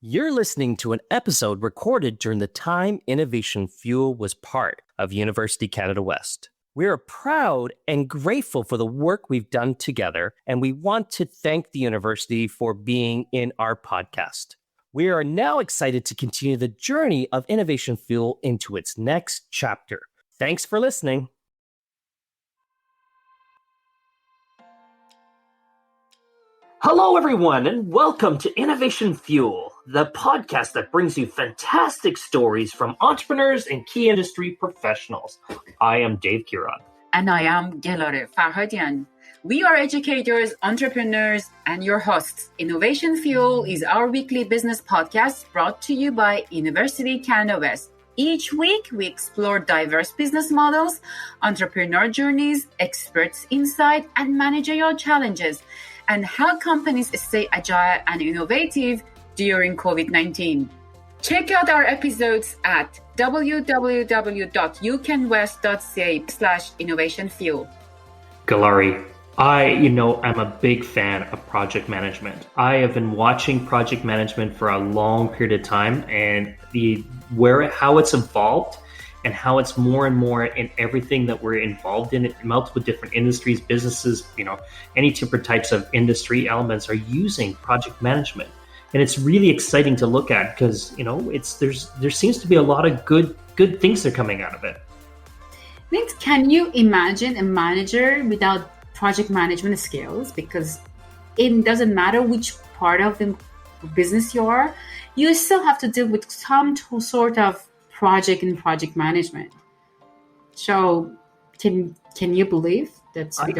You're listening to an episode recorded during the time Innovation Fuel was part of University Canada West. We are proud and grateful for the work we've done together, and we want to thank the university for being in our podcast. We are now excited to continue the journey of Innovation Fuel into its next chapter. Thanks for listening. Hello, everyone, and welcome to Innovation Fuel, the podcast that brings you fantastic stories from entrepreneurs and key industry professionals. I am Dave Gelareh. And I am Gelareh Farhadian. We are educators, entrepreneurs, and your hosts. Innovation Fuel is our weekly business podcast brought to you by University Canada West. Each week, we explore diverse business models, entrepreneur journeys, experts' insight, and managerial challenges, and how companies stay agile and innovative during COVID-19. Check out our episodes at www.ucanwest.ca/innovationfuel. Gelareh, I'm a big fan of project management. I have been watching project management for a long period of time, and how it's evolved and how it's more and more in everything that we're involved in multiple different industries, businesses, any different types of industry elements are using project management. And it's really exciting to look at because, there seems to be a lot of good things that are coming out of it. Vince, can you imagine a manager without project management skills? Because it doesn't matter which part of the business you are, you still have to deal with some sort of project management. So can you believe that's I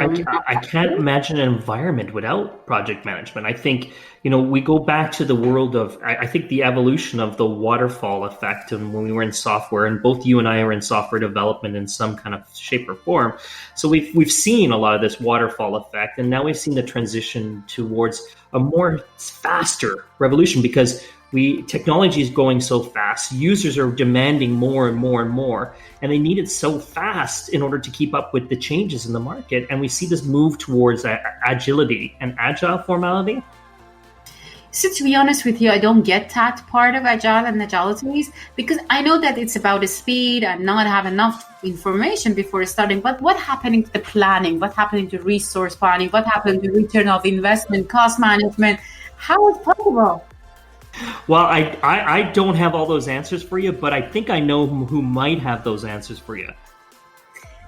can't imagine an environment without project management. I think, we go back to the world of, I think the evolution of the waterfall effect, and when we were in software, and both you and I are in software development in some kind of shape or form. So we've seen a lot of this waterfall effect, and now we've seen the transition towards a more faster revolution because technology is going so fast. Users are demanding more and more and more, and they need it so fast in order to keep up with the changes in the market. And we see this move towards agility and agile formality. So to be honest with you, I don't get that part of agile and agilities because I know that it's about the speed and not have enough information before starting. But what happening to the planning? What happening to resource planning? What happened to return of investment, cost management? How is possible? Well, I don't have all those answers for you, but I think I know who might have those answers for you.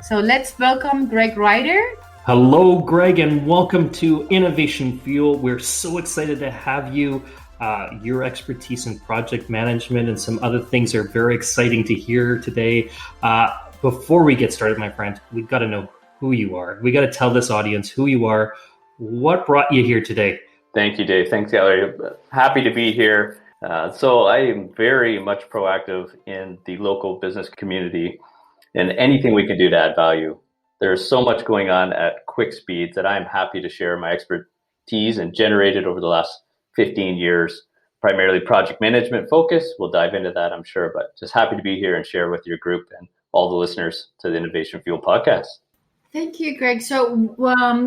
So let's welcome Greg Ryder. Hello, Greg, and welcome to Innovation Fuel. We're so excited to have you. Your expertise in project management and some other things are very exciting to hear today. Before we get started, my friend, we've got to know who you are. We got to tell this audience who you are. What brought you here today? Thank you, Dave. Thanks, Gelareh. Happy to be here. So I am very much proactive in the local business community and anything we can do to add value. There's so much going on at quick speed that I'm happy to share my expertise and generated over the last 15 years, primarily project management focus. We'll dive into that, I'm sure, but just happy to be here and share with your group and all the listeners to the Innovation Fuel podcast. Thank you, Greg. So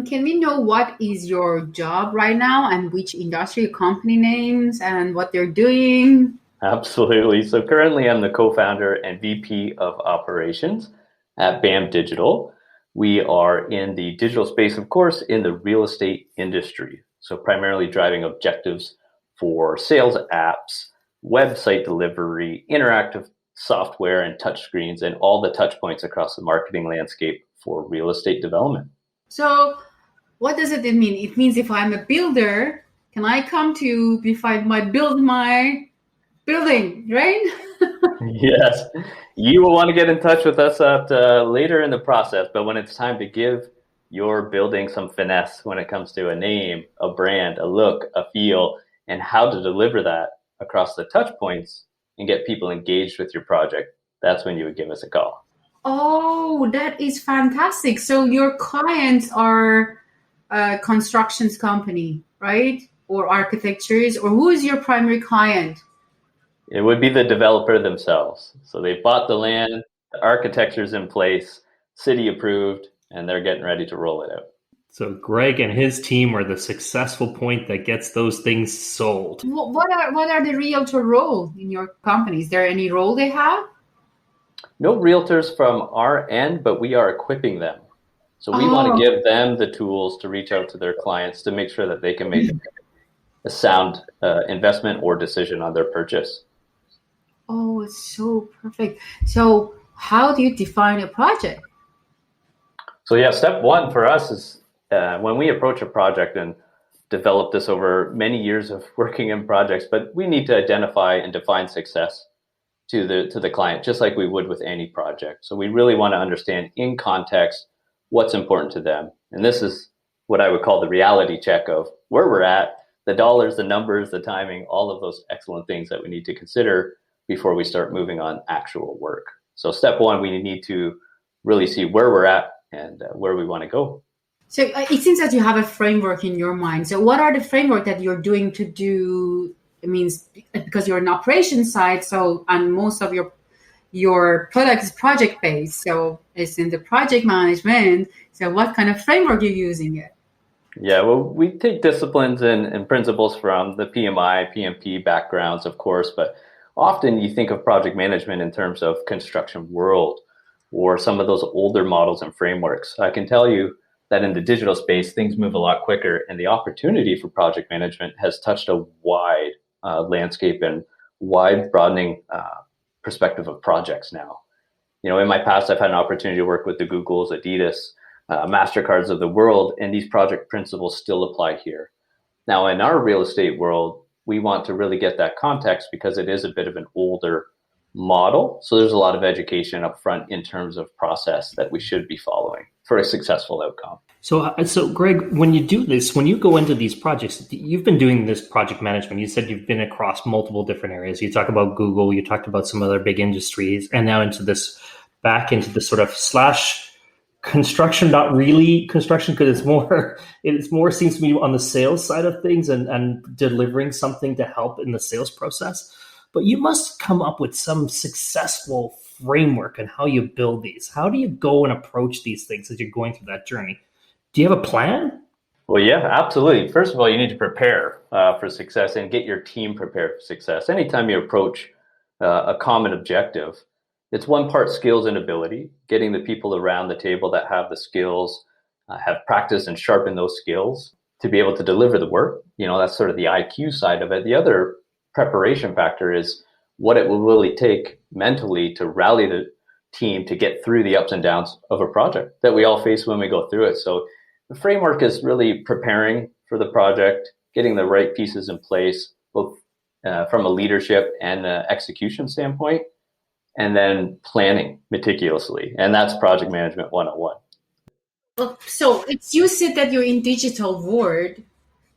can we know what is your job right now and which industry, company names, and what they're doing? Absolutely. So currently I'm the co-founder and VP of operations at BAM Digital. We are in the digital space, of course, in the real estate industry. So primarily driving objectives for sales apps, website delivery, interactive software and touchscreens, and all the touch points across the marketing landscape for real estate development. So what does it mean? It means if I'm a builder, can I come to you if I might build my building, right? Yes, you will want to get in touch with us later in the process, but when it's time to give your building some finesse when it comes to a name, a brand, a look, a feel, and how to deliver that across the touch points and get people engaged with your project, that's when you would give us a call. Oh, that is fantastic. So your clients are a constructions company, right? Or architectures, or who is your primary client? It would be the developer themselves. So they bought the land, the architecture's in place, city approved, and they're getting ready to roll it out. So Greg and his team are the successful point that gets those things sold. What are the realtor role in your company? Is there any role they have? No realtors from our end, but we are equipping them. So we want to give them the tools to reach out to their clients to make sure that they can make a sound investment or decision on their purchase. Oh, it's so perfect. So how do you define a project? So yeah, step one for us is when we approach a project and develop this over many years of working in projects, but we need to identify and define success to the client, just like we would with any project. So we really want to understand in context what's important to them. And this is what I would call the reality check of where we're at, the dollars, the numbers, the timing, all of those excellent things that we need to consider before we start moving on actual work. So step one, we need to really see where we're at and where we want to go. So it seems that you have a framework in your mind. So what are the framework that you're doing to do? It means because you're an operations side, so and most of your product is project based, so it's in the project management. So what kind of framework are you using it? Yeah, well, we take disciplines and principles from the PMI, PMP backgrounds, of course, but often you think of project management in terms of construction world or some of those older models and frameworks. I can tell you that in the digital space, things move a lot quicker, and the opportunity for project management has touched a wide landscape and wide broadening perspective of projects now. You know, in my past, I've had an opportunity to work with the Googles, Adidas, MasterCards of the world, and these project principles still apply here. Now, in our real estate world, we want to really get that context because it is a bit of an older model. So there's a lot of education up front in terms of process that we should be following for a successful outcome. So Greg, when you do this, when you go into these projects, you've been doing this project management. You said you've been across multiple different areas. You talk about Google, you talked about some other big industries, and now into this sort of slash construction, not really construction, because it's more seems to me on the sales side of things and delivering something to help in the sales process. But you must come up with some successful framework on how you build these. How do you go and approach these things as you're going through that journey? Do you have a plan? Well, yeah, absolutely. First of all, you need to prepare for success and get your team prepared for success. Anytime you approach a common objective, it's one part skills and ability, getting the people around the table that have the skills, have practiced and sharpened those skills to be able to deliver the work. You know, that's sort of the IQ side of it. The other preparation factor is what it will really take mentally to rally the team to get through the ups and downs of a project that we all face when we go through it. So the framework is really preparing for the project, getting the right pieces in place, both from a leadership and execution standpoint, and then planning meticulously. And that's project management 101. So it's you said that you're in digital world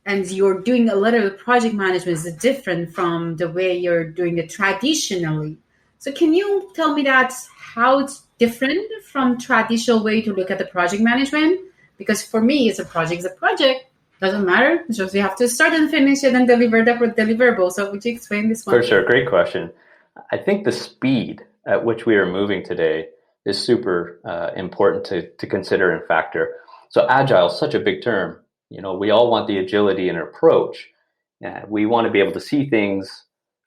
and you're doing a lot of project management is different from the way you're doing it traditionally. So can you tell me that how it's different from traditional way to look at the project management? Because for me, it's a project. Doesn't matter. It's just you have to start and finish it and deliver the deliverable. So would you explain this one? For sure. Great question. I think the speed at which we are moving today is super important to consider and factor. So agile is such a big term. You know, we all want the agility and approach. We want to be able to see things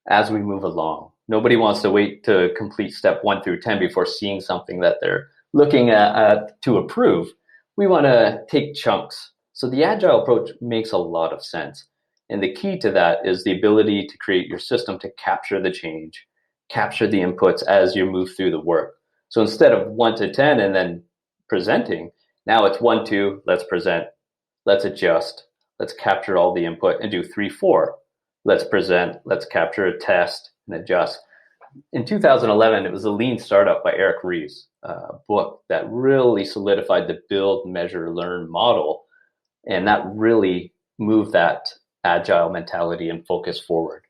as we move along. Nobody wants to wait to complete step 1 through 10 before seeing something that they're looking at to approve. We want to take chunks. So the agile approach makes a lot of sense. And the key to that is the ability to create your system to capture the change, capture the inputs as you move through the work. So instead of 1 to 10 and then presenting, now it's 1, 2, let's present, let's adjust, let's capture all the input and do 3, 4. Let's present, let's capture a test and adjust. In 2011, it was The Lean Startup by Eric Ries, a book that really solidified the build, measure, learn model. And that really moved that agile mentality and focus forward.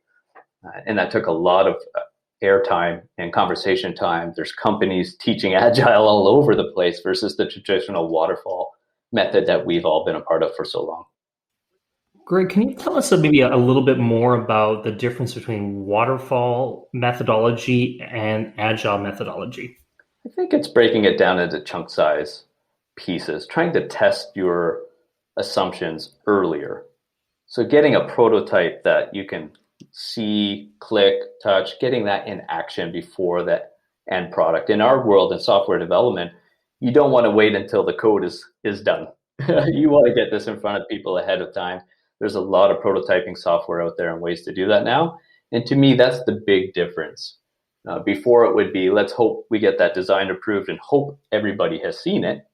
And that took a lot of airtime and conversation time. There's companies teaching agile all over the place versus the traditional waterfall method that we've all been a part of for so long. Greg, can you tell us maybe a little bit more about the difference between waterfall methodology and agile methodology? I think it's breaking it down into chunk size pieces, trying to test your assumptions earlier. So getting a prototype that you can see, click, touch, getting that in action before that end product. In our world in software development, you don't want to wait until the code is done. You want to get this in front of people ahead of time. There's a lot of prototyping software out there and ways to do that now. And to me, that's the big difference. Before it would be, let's hope we get that design approved and hope everybody has seen it.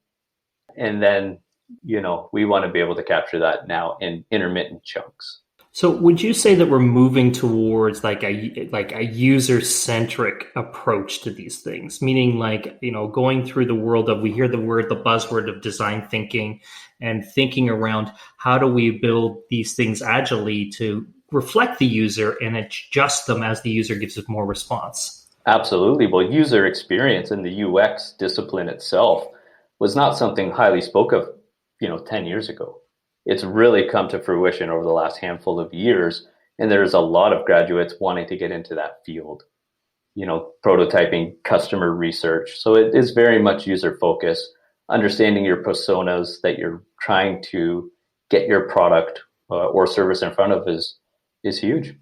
And then, we want to be able to capture that now in intermittent chunks. So would you say that we're moving towards like a user-centric approach to these things? Meaning going through the world of, we hear the buzzword of design thinking and thinking around how do we build these things agilely to reflect the user and adjust them as the user gives us more response? Absolutely. Well, user experience in the UX discipline itself was not something highly spoke of, 10 years ago. It's really come to fruition over the last handful of years. And there's a lot of graduates wanting to get into that field, prototyping, customer research. So it is very much user focused. Understanding your personas that you're trying to get your product or service in front of is huge.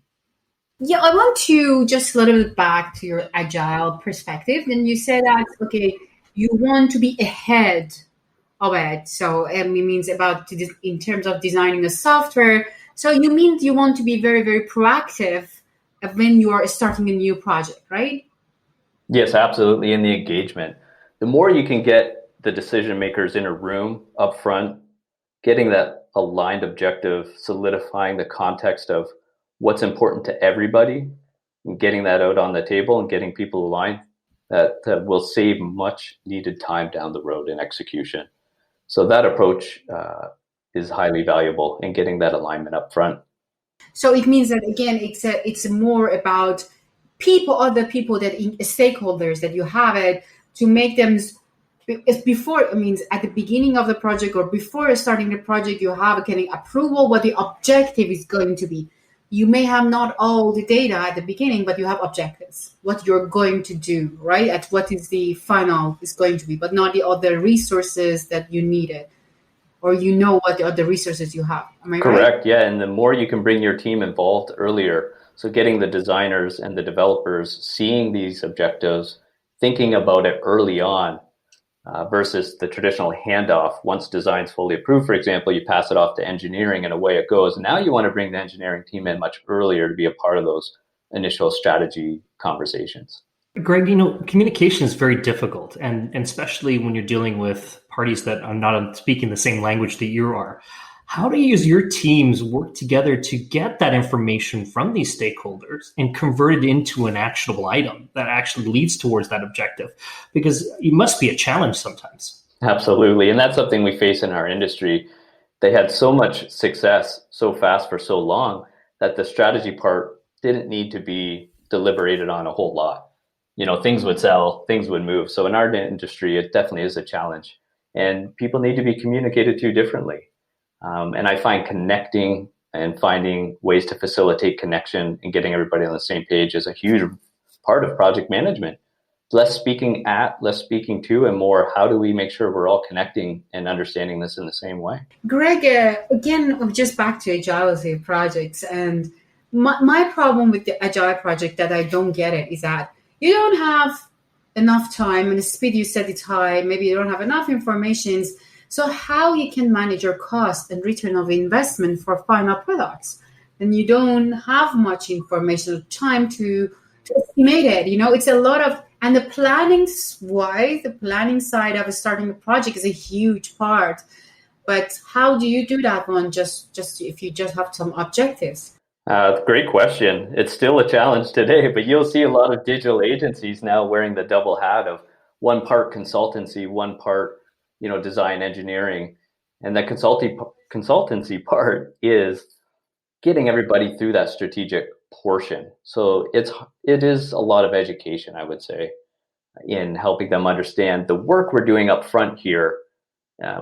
Yeah, I want to just a little bit back to your agile perspective. And you said that, okay, you want to be ahead of it. So it means in terms of designing the software. So you mean you want to be very, very proactive when you are starting a new project, right? Yes, absolutely. In the engagement, the more you can get the decision makers in a room up front, getting that aligned objective, solidifying the context of what's important to everybody, and getting that out on the table and getting people aligned, that will save much needed time down the road in execution. So that approach is highly valuable in getting that alignment up front. So it means that, again, it's more about other people, that stakeholders that you have it to make them before. It means at the beginning of the project or before starting the project, you have getting approval what the objective is going to be. You may have not all the data at the beginning, but you have objectives, what you're going to do, right? At what is the final is going to be, but not the other resources that you needed, or what the other resources you have. Am I right? Correct, yeah. And the more you can bring your team involved earlier, so getting the designers and the developers seeing these objectives, thinking about it early on, versus the traditional handoff. Once design's fully approved, for example, you pass it off to engineering and away it goes. Now you want to bring the engineering team in much earlier to be a part of those initial strategy conversations. Greg, communication is very difficult, and especially when you're dealing with parties that are not speaking the same language that you are. How do your teams work together to get that information from these stakeholders and convert it into an actionable item that actually leads towards that objective? Because it must be a challenge sometimes. Absolutely. And that's something we face in our industry. They had so much success so fast for so long that the strategy part didn't need to be deliberated on a whole lot. Things would sell, things would move. So in our industry, it definitely is a challenge. And people need to be communicated to differently. And I find connecting and finding ways to facilitate connection and getting everybody on the same page is a huge part of project management. Less speaking less speaking to, and more, how do we make sure we're all connecting and understanding this in the same way? Greg, again, just back to agility projects. And my problem with the agile project that I don't get it is that you don't have enough time, and the speed you set is high. Maybe you don't have enough information. So how you can manage your cost and return of investment for final products? And you don't have much information or time to estimate it. It's a lot of, and the planning side of starting a project is a huge part. But how do you do that one just if you just have some objectives? Great question. It's still a challenge today, but you'll see a lot of digital agencies now wearing the double hat of one part consultancy, one part design engineering. And the consultancy part is getting everybody through that strategic portion. So it is a lot of education, I would say, in helping them understand the work we're doing up front here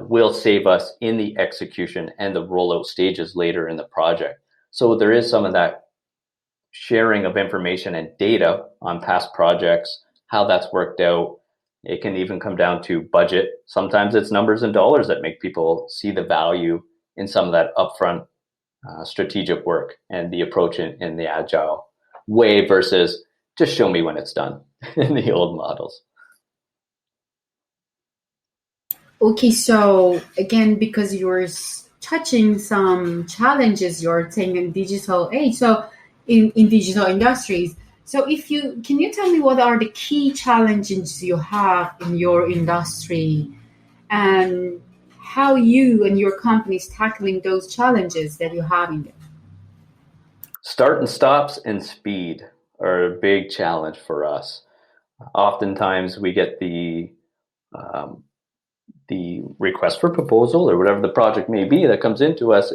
will save us in the execution and the rollout stages later in the project. So there is some of that sharing of information and data on past projects, how that's worked out. It can even come down to budget. Sometimes it's numbers and dollars that make people see the value in some of that upfront strategic work and the approach in the agile way versus just show me when it's done in the old models. Okay, so again, because you're touching some challenges you're saying in digital age, so in digital industries. So can you tell me what are the key challenges you have in your industry and how you and your company is tackling those challenges that you have in there? Start and stops and speed are a big challenge for us. Oftentimes we get the request for proposal or whatever the project may be that comes into us.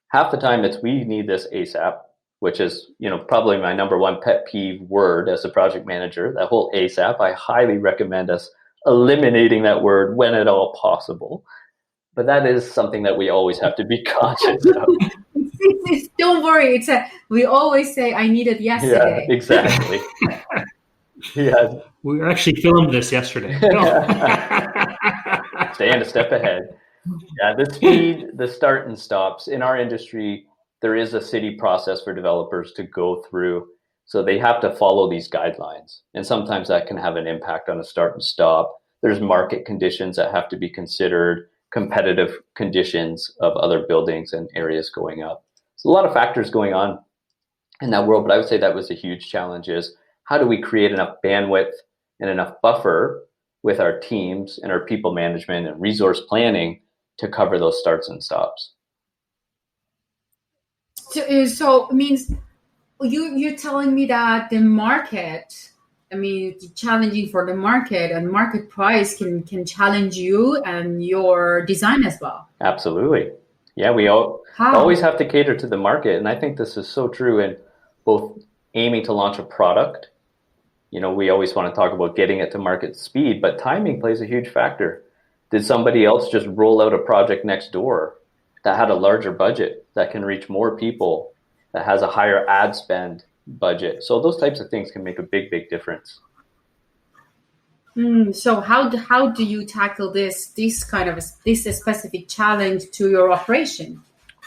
Half the time it's we need this ASAP, which is, probably my number one pet peeve word as a project manager, that whole ASAP. I highly recommend us eliminating that word when at all possible. But that is something that we always have to be conscious of. Don't worry. We always say, I need it yesterday. Yeah, exactly. Yeah. We actually filmed this yesterday. Staying a step ahead. Yeah, the speed, the start and stops. In our industry, there is a city process for developers to go through. So they have to follow these guidelines. And sometimes that can have an impact on a start and stop. There's market conditions that have to be considered, competitive conditions of other buildings and areas going up. So a lot of factors going on in that world, but I would say that was a huge challenge is how do we create enough bandwidth and enough buffer with our teams and our people management and resource planning to cover those starts and stops. So it means you're telling me that the market, challenging for the market and market price can challenge you and your design as well. Absolutely. Yeah, we always have to cater to the market. And I think this is so true in both aiming to launch a product. We always want to talk about getting it to market speed, but timing plays a huge factor. Did somebody else just roll out a project next door that had a larger budget, that can reach more people, that has a higher ad spend budget? So those types of things can make a big, big difference. So how do you tackle this specific challenge to your operation?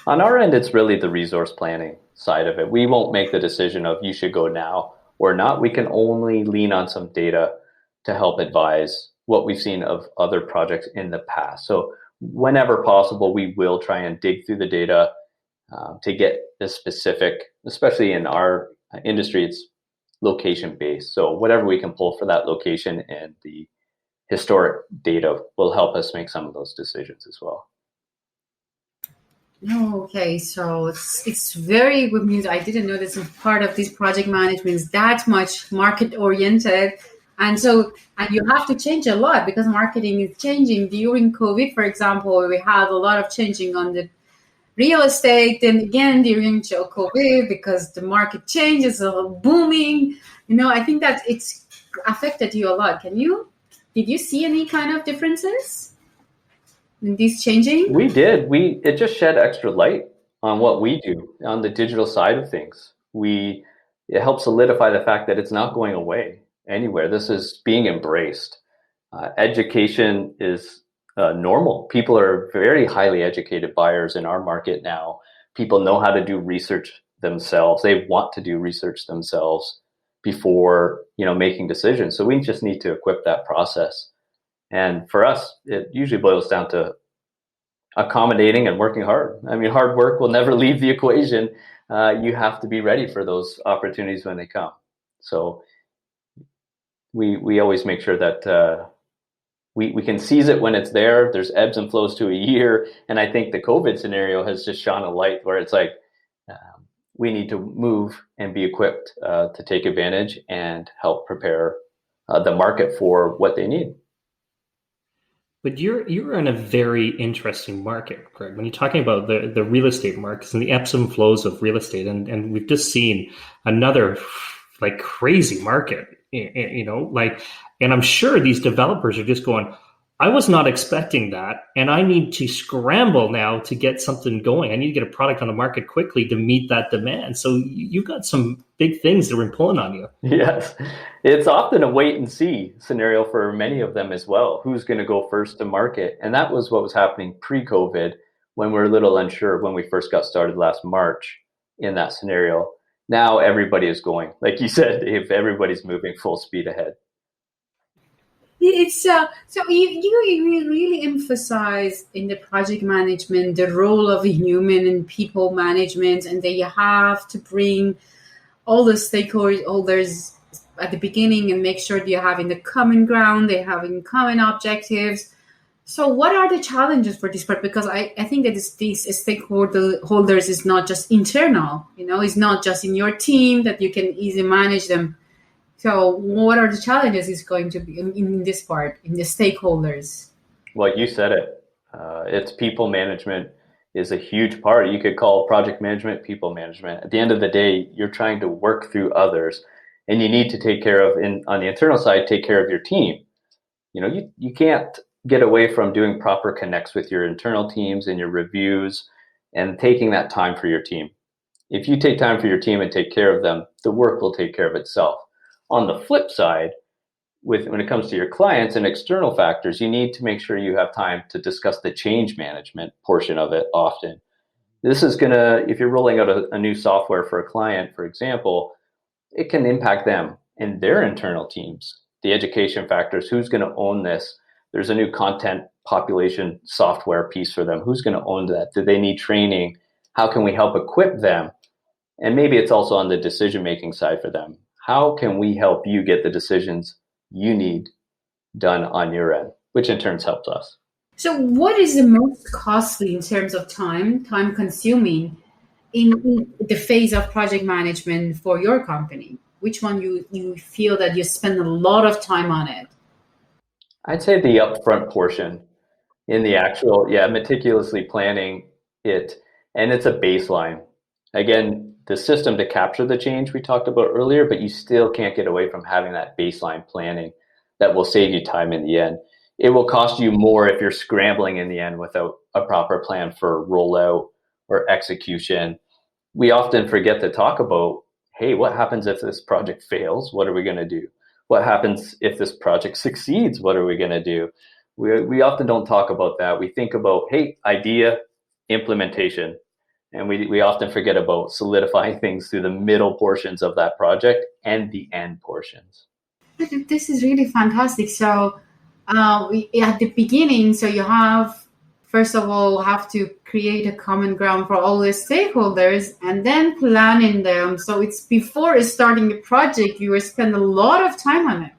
On our end, it's really the resource planning side of it. We won't make the decision of you should go now or not. We can only lean on some data to help advise what we've seen of other projects in the past. So whenever possible, we will try and dig through the data to get the specific, especially in our industry, it's location based. So whatever we can pull for that location and the historic data will help us make some of those decisions as well. Okay, so it's very good news. I didn't know this part of this project management is that much market oriented. And you have to change a lot because marketing is changing. During COVID, for example, we had a lot of changing on the real estate. And again, during COVID, because the market changes, booming, I think that it's affected you a lot. Did you see any kind of differences in this changing? We did. It just shed extra light on what we do on the digital side of things. It helps solidify the fact that it's not going away anywhere. This is being embraced. Education is normal. People are very highly educated buyers in our market now. People know how to do research themselves. They want to do research themselves before making decisions. So we just need to equip that process. And for us, it usually boils down to accommodating and working hard. Hard work will never leave the equation. You have to be ready for those opportunities when they come. So we always make sure that we can seize it when it's there. There's ebbs and flows to a year. And I think the COVID scenario has just shone a light where it's like, we need to move and be equipped to take advantage and help prepare the market for what they need. But you're in a very interesting market, Greg. When you're talking about the real estate markets and the ebbs and flows of real estate, and we've just seen another crazy market, and I'm sure these developers are just going, I was not expecting that, and I need to scramble now to get something going. I need to get a product on the market quickly to meet that demand. So you got some big things that are pulling on you. Yes, it's often a wait and see scenario for many of them as well. Who's going to go first to market? And that was what was happening pre-COVID, when we're a little unsure when we first got started last March in that scenario. Now everybody is going, like you said, if everybody's moving full speed ahead. It's so you really emphasize in the project management the role of a human and people management, and that you have to bring all the stakeholders at the beginning and make sure that you're having the common ground, they're having common objectives. So what are the challenges for this part? Because I think that these stakeholders is not just internal, it's not just in your team that you can easily manage them. So what are the challenges is going to be in this part, in the stakeholders? Well, you said it. It's people management is a huge part. You could call project management people management. At the end of the day, you're trying to work through others, and you need to take care of, on the internal side, take care of your team. You can't get away from doing proper connects with your internal teams and your reviews and taking that time for your team. If you take time for your team and take care of them, the work will take care of itself. On the flip side, when it comes to your clients and external factors, you need to make sure you have time to discuss the change management portion of it often. This is going to, if you're rolling out a new software for a client, for example, it can impact them and their internal teams. The education factors, who's going to own this? There's a new content population software piece for them. Who's going to own that? Do they need training? How can we help equip them? And maybe it's also on the decision-making side for them. How can we help you get the decisions you need done on your end, which in turn helps us. So what is the most costly in terms of time consuming in the phase of project management for your company? Which one you feel that you spend a lot of time on it? I'd say the upfront portion in the actual, meticulously planning it. And it's a baseline. Again, the system to capture the change we talked about earlier, but you still can't get away from having that baseline planning that will save you time in the end. It will cost you more if you're scrambling in the end without a proper plan for rollout or execution. We often forget to talk about, hey, what happens if this project fails? What are we going to do? What happens if this project succeeds? What are we going to do? We often don't talk about that. We think about, hey, idea, implementation. And we often forget about solidifying things through the middle portions of that project and the end portions. This is really fantastic. So at the beginning, so you have, first of all, have to create a common ground for all the stakeholders and then planning them. So it's before starting the project, you will spend a lot of time on it.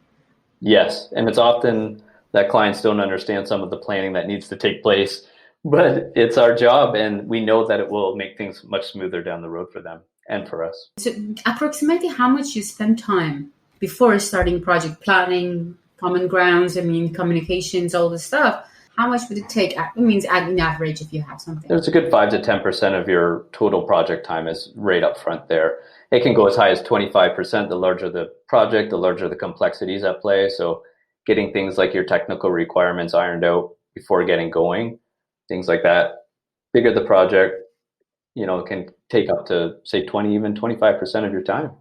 Yes, and it's often that clients don't understand some of the planning that needs to take place. But it's our job, and we know that it will make things much smoother down the road for them and for us. So approximately how much you spend time before starting project planning, common grounds, communications, all this stuff, how much would it take? It means in average if you have something. There's a good 5 to 10% of your total project time is right up front there. It can go as high as 25%. The larger the project, the larger the complexities at play. So getting things like your technical requirements ironed out before getting going, things like that. Bigger the project, can take up to say 20, even 25% of your time.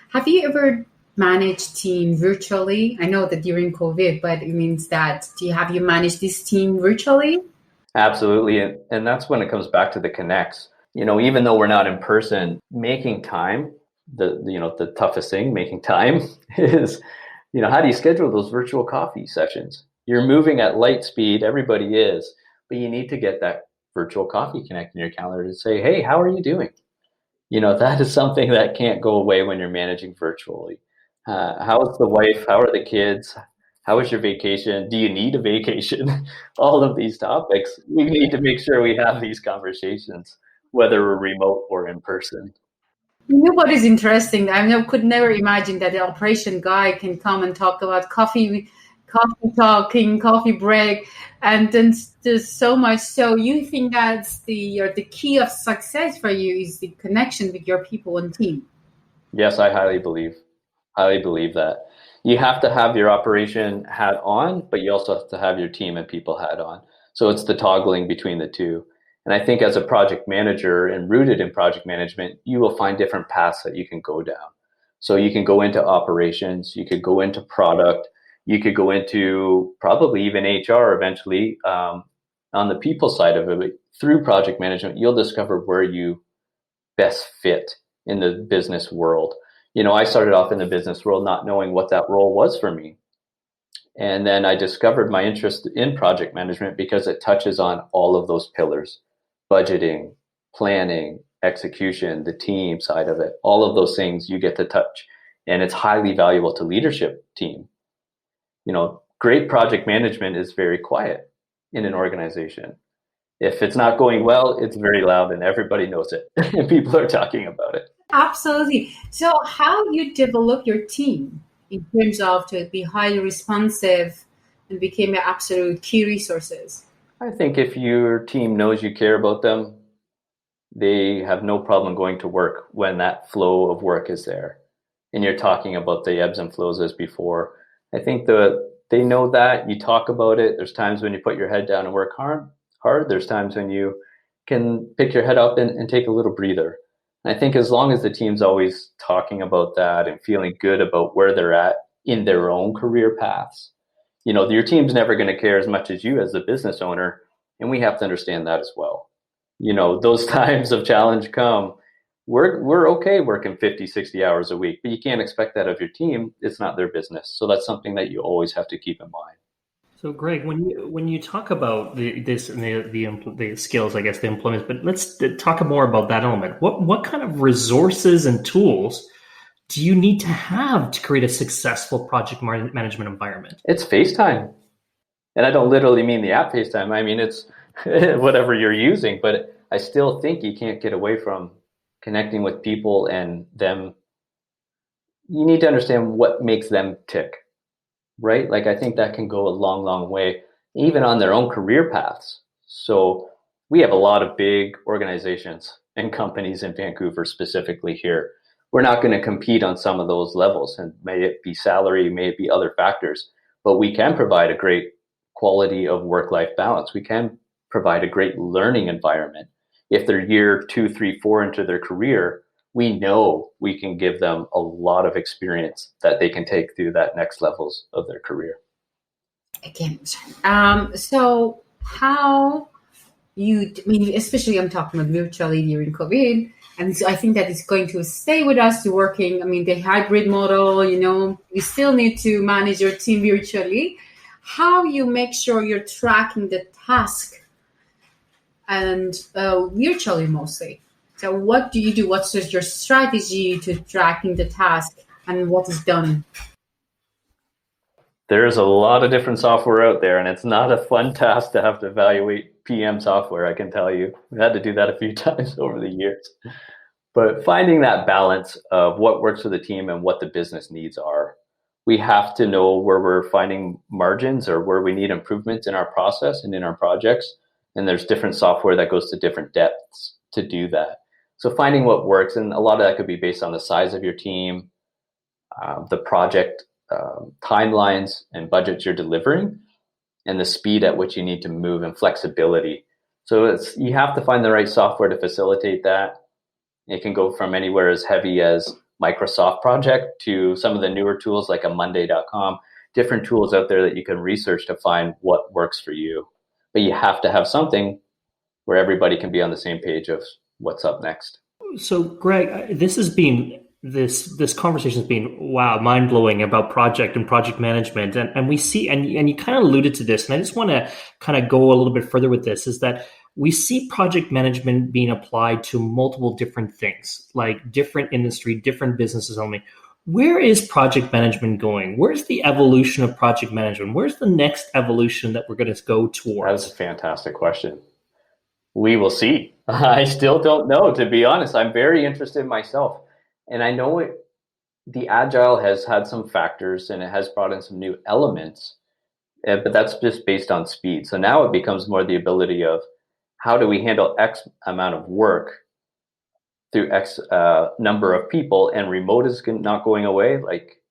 Have you ever managed team virtually? I know that during COVID, but it means that have you managed this team virtually? Absolutely. And that's when it comes back to the connects. Even though we're not in person, making time, the toughest thing, making time is, how do you schedule those virtual coffee sessions? You're moving at light speed, everybody is, but you need to get that virtual coffee connect in your calendar to say, hey, how are you doing? That is something that can't go away when you're managing virtually. How is the wife? How are the kids? How was your vacation? Do you need a vacation? All of these topics, we need to make sure we have these conversations, whether we're remote or in person. What is interesting? I could never imagine that the operation guy can come and talk about coffee talking, coffee break, and then there's so much. So you think that's the key of success for you is the connection with your people and team? Yes, I highly believe that. You have to have your operation hat on, but you also have to have your team and people hat on. So it's the toggling between the two. And I think as a project manager and rooted in project management, you will find different paths that you can go down. So you can go into operations, you could go into product, you could go into probably even HR eventually. on the people side of it, through project management, you'll discover where you best fit in the business world. I started off in the business world not knowing what that role was for me. And then I discovered my interest in project management because it touches on all of those pillars: budgeting, planning, execution, the team side of it. All of those things you get to touch. And it's highly valuable to leadership team. Great project management is very quiet in an organization. If it's not going well, it's very loud and everybody knows it. And people are talking about it. Absolutely. So how you develop your team in terms of to be highly responsive and become your absolute key resources? I think if your team knows you care about them, they have no problem going to work when that flow of work is there. And you're talking about the ebbs and flows as before. I think they know that. You talk about it. There's times when you put your head down and work hard. There's times when you can pick your head up and take a little breather. And I think as long as the team's always talking about that and feeling good about where they're at in their own career paths, your team's never going to care as much as you as the business owner. And we have to understand that as well. Those times of challenge come. We're okay working 50, 60 hours a week, but you can't expect that of your team. It's not their business. So that's something that you always have to keep in mind. So, Greg, when you talk about the skills, I guess the employment, but let's talk more about that element. What kind of resources and tools do you need to have to create a successful project management environment? It's FaceTime, and I don't literally mean the app FaceTime. I mean it's whatever you're using, but I still think you can't get away from connecting with people and them. You need to understand what makes them tick. Right? Like I think that can go a long, long way, even on their own career paths. So we have a lot of big organizations and companies in Vancouver specifically here. We're not going to compete on some of those levels, and may it be salary, may it be other factors, but we can provide a great quality of work-life balance. We can provide a great learning environment. If they're year 2, 3, 4 into their career, we know we can give them a lot of experience that they can take through that next levels of their career. Again, so how especially I'm talking about virtually during COVID, and so I think that it's going to stay with us to working. The hybrid model, you still need to manage your team virtually. How you make sure you're tracking the task and virtually mostly. So what do you do? What's your strategy to tracking the task and what is done? There's a lot of different software out there, and it's not a fun task to have to evaluate PM software, I can tell you. We've had to do that a few times over the years. But finding that balance of what works for the team and what the business needs are. We have to know where we're finding margins or where we need improvements in our process and in our projects. And there's different software that goes to different depths to do that. So finding what works, and a lot of that could be based on the size of your team, the project timelines and budgets you're delivering, and the speed at which you need to move and flexibility. So you have to find the right software to facilitate that. It can go from anywhere as heavy as Microsoft Project to some of the newer tools like a Monday.com, different tools out there that you can research to find what works for you. But you have to have something where everybody can be on the same page of what's up next. So, Greg, this conversation has been mind blowing about project and project management, and we see, and you kind of alluded to this, and I just want to kind of go a little bit further with this. Is that we see project management being applied to multiple different things, like different industry, different businesses only. Where is project management going? Where's the evolution of project management? Where's the next evolution that we're going to go towards? That's a fantastic question. We will see. I still don't know, to be honest. I'm very interested myself. And I know the Agile has had some factors and it has brought in some new elements, but that's just based on speed. So now it becomes more the ability of how do we handle X amount of work through X number of people, and remote is not going away,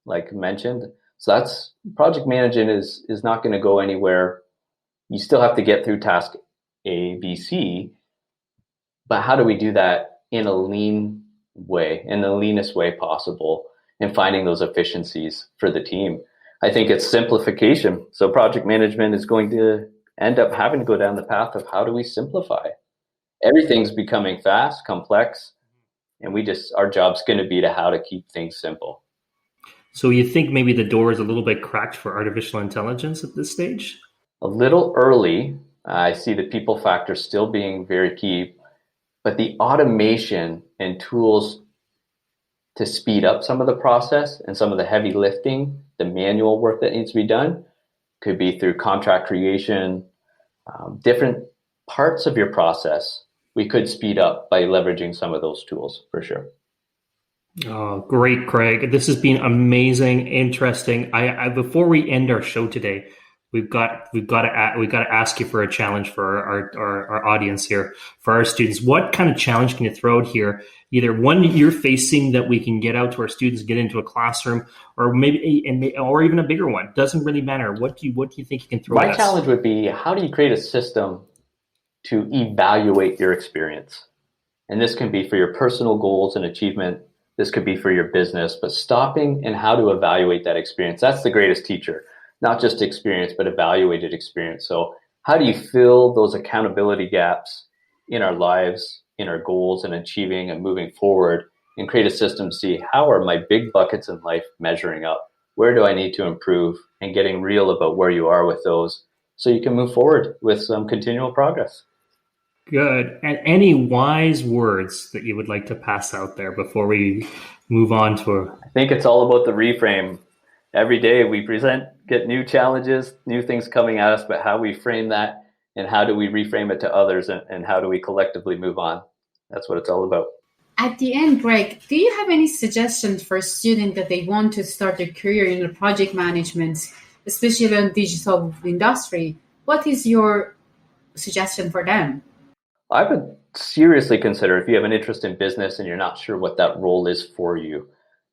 like mentioned. So that's project management is not going to go anywhere. You still have to get through task A, B, C, but how do we do that in a lean way, in the leanest way possible, and finding those efficiencies for the team? I think it's simplification. So project management is going to end up having to go down the path of how do we simplify? Everything's becoming fast, complex, and our job's going to be to how to keep things simple. So you think maybe the door is a little bit cracked for artificial intelligence at this stage? A little early. I see the people factor still being very key, but the automation and tools to speed up some of the process and some of the heavy lifting, the manual work that needs to be done, could be through contract creation, different parts of your process. We could speed up by leveraging some of those tools for sure. Oh, great, Craig. This has been amazing, interesting. I before we end our show today, we've got to ask you for a challenge for our audience here, for our students. What kind of challenge can you throw out here? Either one you're facing that we can get out to our students, get into a classroom, or or even a bigger one. Doesn't really matter. What do you think you can throw? My challenge would be, how do you create a system to evaluate your experience? And this can be for your personal goals and achievement. This could be for your business, but stopping and how to evaluate that experience. That's the greatest teacher, not just experience, but evaluated experience. So how do you fill those accountability gaps in our lives, in our goals and achieving and moving forward, and create a system to see how are my big buckets in life measuring up? Where do I need to improve, and getting real about where you are with those so you can move forward with some continual progress. Good. And any wise words that you would like to pass out there before we move on to I think it's all about the reframe. Every day we get new challenges, new things coming at us, but how we frame that and how do we reframe it to others, and how do we collectively move on? That's what it's all about. At the end, Greg, do you have any suggestions for a student that they want to start a career in the project management, especially in digital industry? What is your suggestion for them? I would seriously consider, if you have an interest in business and you're not sure what that role is for you,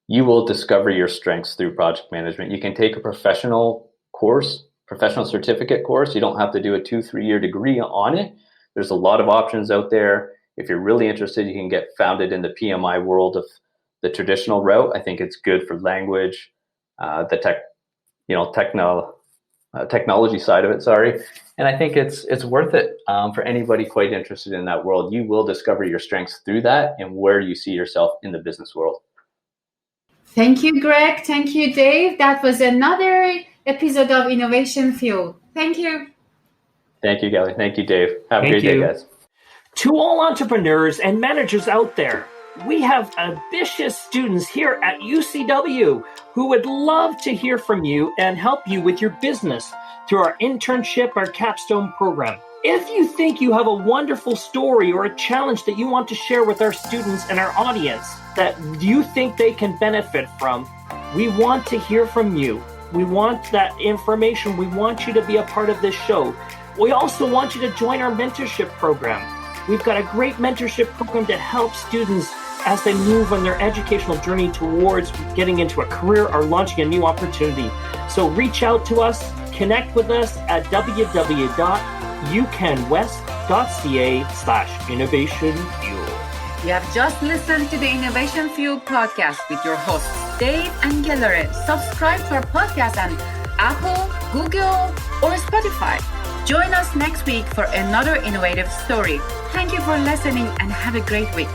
you will discover your strengths through project management. You can take a professional certificate course. You don't have to do a 2-3 year degree on it. There's a lot of options out there. If you're really interested, you can get founded in the PMI world of the traditional route. I think it's good for language, technology side of it. Sorry. And I think it's worth it for anybody quite interested in that world. You will discover your strengths through that and where you see yourself in the business world. Thank you, Greg. Thank you, Dave. That was another episode of Innovation Fuel. Thank you. Thank you, Gelareh. Thank you, Dave. Have a great day, guys. To all entrepreneurs and managers out there, we have ambitious students here at UCW who would love to hear from you and help you with your business through our internship, our capstone program. If you think you have a wonderful story or a challenge that you want to share with our students and our audience that you think they can benefit from, we want to hear from you. We want that information. We want you to be a part of this show. We also want you to join our mentorship program. We've got a great mentorship program to help students as they move on their educational journey towards getting into a career or launching a new opportunity. So reach out to us, connect with us at www.ucanwest.ca/innovationfuel. You have just listened to the Innovation Fuel podcast with your hosts, Dave and Gelareh. Subscribe to our podcast on Apple, Google, or Spotify. Join us next week for another innovative story. Thank you for listening and have a great week.